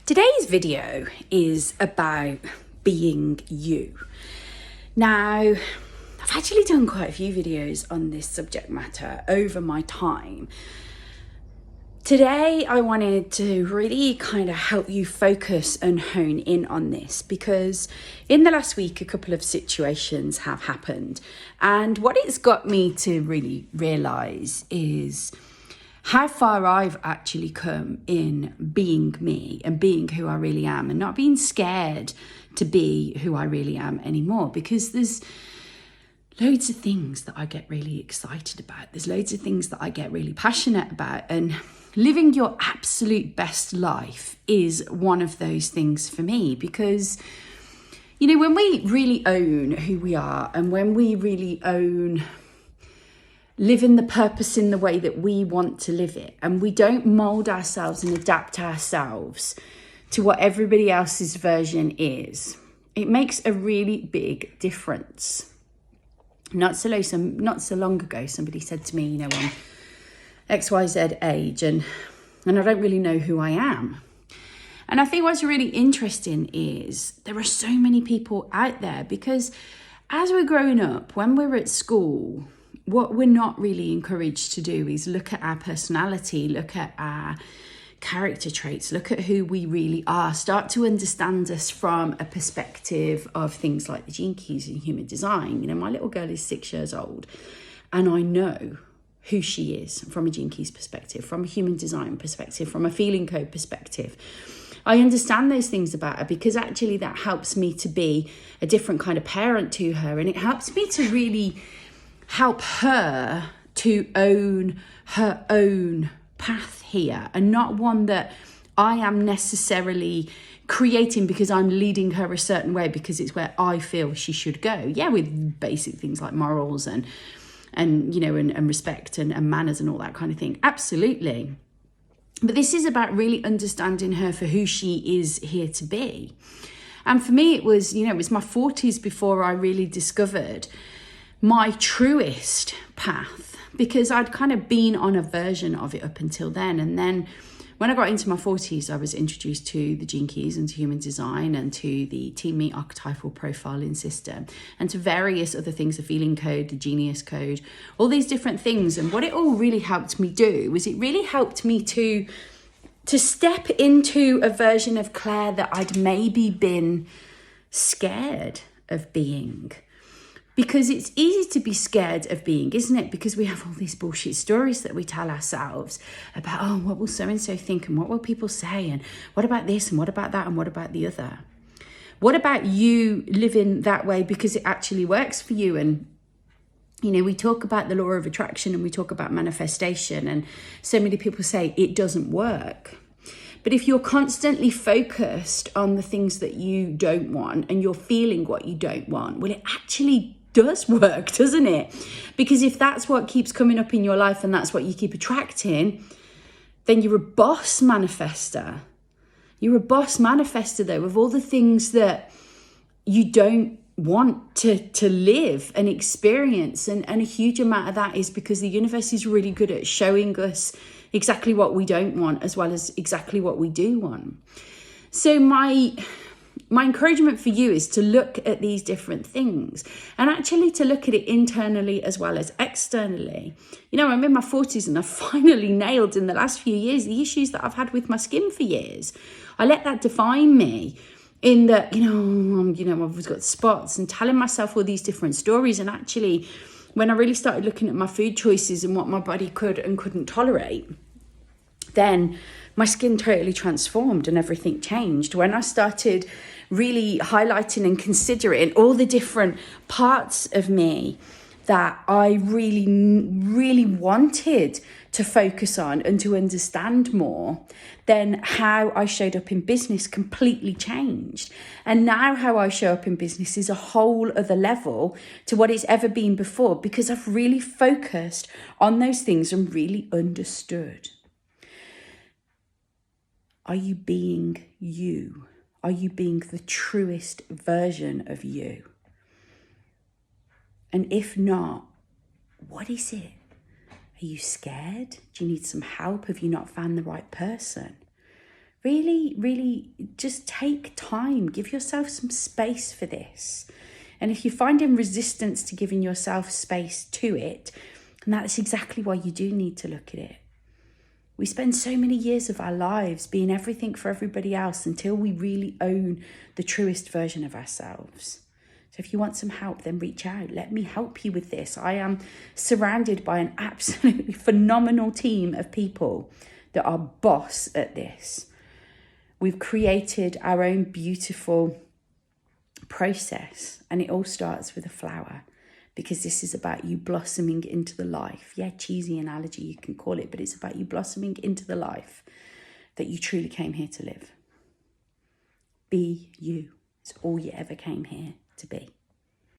Today's video is about being you. Now, I've actually done quite a few videos on this subject matter over my time. Today, I wanted to really kind of help you focus and hone in on this because in the last week, a couple of situations have happened. And what it's got me to really realize is how far I've actually come in being me and being who I really am and not being scared to be who I really am anymore, because there's loads of things that I get really excited about. There's loads of things that I get really passionate about, and living your absolute best life is one of those things for me, because you know, when we really own who we are and when we really own living the purpose in the way that we want to live it, and we don't mold ourselves and adapt ourselves to what everybody else's version is, it makes a really big difference. Not so long ago, somebody said to me, you know, I'm XYZ age and I don't really know who I am. And I think what's really interesting is there are so many people out there, because as we're growing up, when we're at school, what we're not really encouraged to do is look at our personality, look at our character traits, look at who we really are, start to understand us from a perspective of things like the gene keys and human design. You know, my little girl is 6 years old and I know who she is from a gene keys perspective, from a human design perspective, from a feeling code perspective. I understand those things about her because actually that helps me to be a different kind of parent to her, and it helps me to really help her to own her own path here, and not one that I am necessarily creating because I'm leading her a certain way because it's where I feel she should go. Yeah, with basic things like morals and you know, and respect and manners and all that kind of thing. Absolutely. But this is about really understanding her for who she is here to be. And for me, it was, you know, it was my 40s before I really discovered my truest path, because I'd kind of been on a version of it up until then. And then when I got into my 40s, I was introduced to the gene keys and to human design and to the Team Me archetypal profiling system and to various other things, the feeling code, the genius code, all these different things. And what it all really helped me do was it really helped me to step into a version of Claire that I'd maybe been scared of being. Because it's easy to be scared of being, isn't it? Because we have all these bullshit stories that we tell ourselves about, oh, what will so-and-so think, and what will people say, and what about this, and what about that, and what about the other? What about you living that way because it actually works for you? And, you know, we talk about the law of attraction and we talk about manifestation, and so many people say it doesn't work. But if you're constantly focused on the things that you don't want and you're feeling what you don't want, well, it actually does work, doesn't it? Because if that's what keeps coming up in your life and that's what you keep attracting, then you're a boss manifester. You're a boss manifester, though, of all the things that you don't want to live and experience. And a huge amount of that is because the universe is really good at showing us exactly what we don't want as well as exactly what we do want. So my encouragement for you is to look at these different things and actually to look at it internally as well as externally. You know, I'm in my 40s and I've finally nailed in the last few years the issues that I've had with my skin for years. I let that define me in that, I've got spots and telling myself all these different stories. And actually, when I really started looking at my food choices and what my body could and couldn't tolerate, then my skin totally transformed and everything changed. When I started really highlighting and considering all the different parts of me that I really, really wanted to focus on and to understand more, then how I showed up in business completely changed. And now how I show up in business is a whole other level to what it's ever been before, because I've really focused on those things and really understood. Are you being you? Are you being the truest version of you? And if not, what is it? Are you scared? Do you need some help? Have you not found the right person? Really, really just take time. Give yourself some space for this. And if you're finding resistance to giving yourself space to it, and that's exactly why you do need to look at it. We spend so many years of our lives being everything for everybody else until we really own the truest version of ourselves. So if you want some help, then reach out. Let me help you with this. I am surrounded by an absolutely phenomenal team of people that are boss at this. We've created our own beautiful process, and it all starts with a flower, because this is about you blossoming into the life. Yeah, cheesy analogy you can call it, but it's about you blossoming into the life that you truly came here to live. Be you. It's all you ever came here to be.